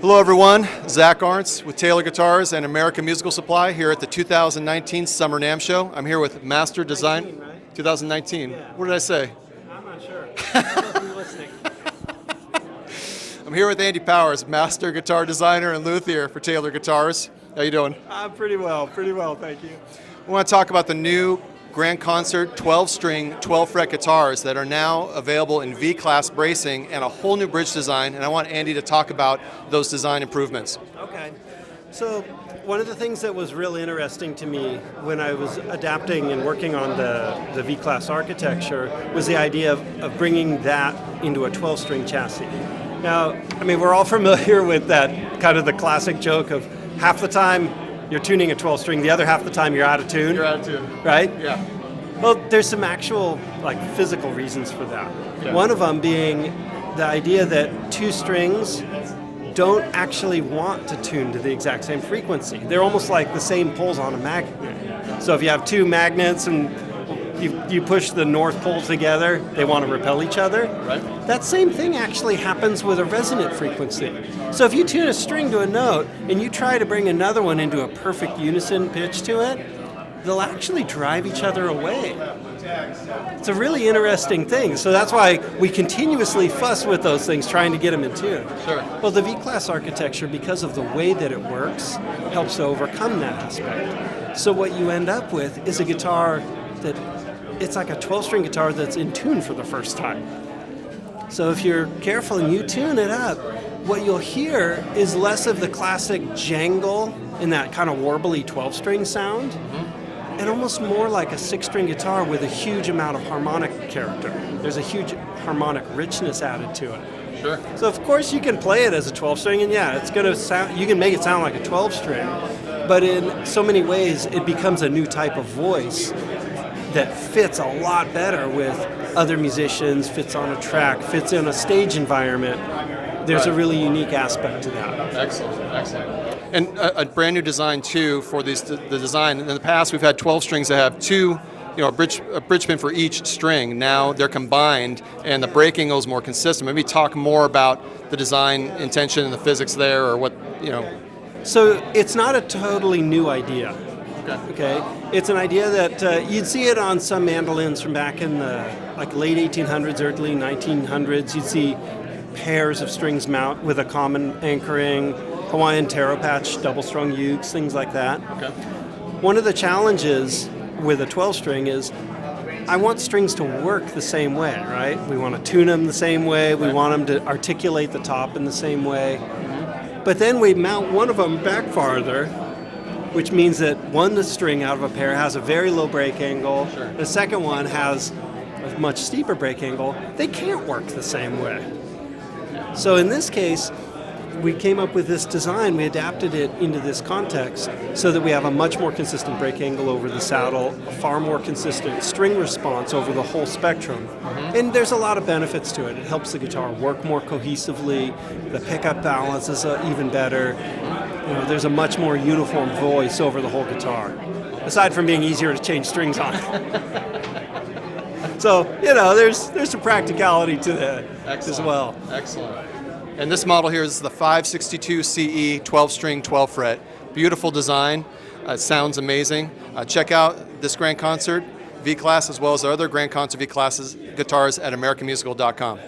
Hello everyone, Zach Arntz with Taylor Guitars and American Musical Supply here at the 2019 Summer NAMM Show. I'm here with Master Design. 19, right? 2019. Yeah. What did I say? I'm not sure. I wasn't listening. I'm here with Andy Powers, Master Guitar Designer and Luthier for Taylor Guitars. How you doing? Pretty well, thank you. We want to talk about the new Grand Concert 12-string, 12-fret guitars that are now available in V-class bracing and a whole new bridge design, and I want Andy to talk about those design improvements. Okay. So one of the things that was real interesting to me when I was adapting and working on the V-class architecture was the idea of bringing that into a 12-string chassis. Now, I mean, we're all familiar with that kind of the classic joke of half the time you're tuning a 12-string, the other half the time you're out of tune. You're out of tune. Right? Yeah. Well, there's some actual physical reasons for that. Yeah. One of them being the idea that two strings don't actually want to tune to the exact same frequency. They're almost like the same poles on a magnet. So if you have two magnets and you push the north poles together, they want to repel each other. Right. That same thing actually happens with a resonant frequency. So if you tune a string to a note and you try to bring another one into a perfect unison pitch to it, they'll actually drive each other away. It's a really interesting thing. So that's why we continuously fuss with those things, trying to get them in tune. Sure. Well, the V-class architecture, because of the way that it works, helps to overcome that aspect. So what you end up with is a guitar that it's like a 12-string guitar that's in tune for the first time. So if you're careful and you tune it up, what you'll hear is less of the classic jangle and that kind of warbly 12-string sound, and almost more like a 6-string guitar with a huge amount of harmonic character. There's a huge harmonic richness added to it. Sure. So of course you can play it as a 12-string, and yeah, it's going to sound. You can make it sound like a 12-string, but in so many ways it becomes a new type of voice that fits a lot better with other musicians, fits on a track, fits in a stage environment. There's a really unique aspect to that. Excellent, excellent. And a brand new design too for the design. In the past, we've had 12 strings that have two, a bridge pin for each string. Now they're combined, and the break angle is more consistent. Maybe talk more about the design intention and the physics there, or what. So it's not a totally new idea. Okay. It's an idea that you'd see it on some mandolins from back in the late 1800s, early 1900s. You'd see pairs of strings mount with a common anchoring, Hawaiian taro patch, double-strung ukes, things like that. Okay. One of the challenges with a 12-string is I want strings to work the same way, right? We want to tune them the same way. We want them to articulate the top in the same way. But then we mount one of them back farther, which means that one string out of a pair has a very low break angle. Sure. The second one has a much steeper break angle. They can't work the same way. So in this case, we came up with this design, we adapted it into this context so that we have a much more consistent break angle over the saddle, a far more consistent string response over the whole spectrum. And there's a lot of benefits to it. It helps the guitar work more cohesively, the pickup balance is even better. There's a much more uniform voice over the whole guitar, aside from being easier to change strings on. So, there's some practicality to that as well. Excellent. And this model here is the 562 CE 12-string, 12-fret. Beautiful design. Sounds amazing. Check out this Grand Concert V-Class as well as our other Grand Concert V-Classes guitars at AmericanMusical.com.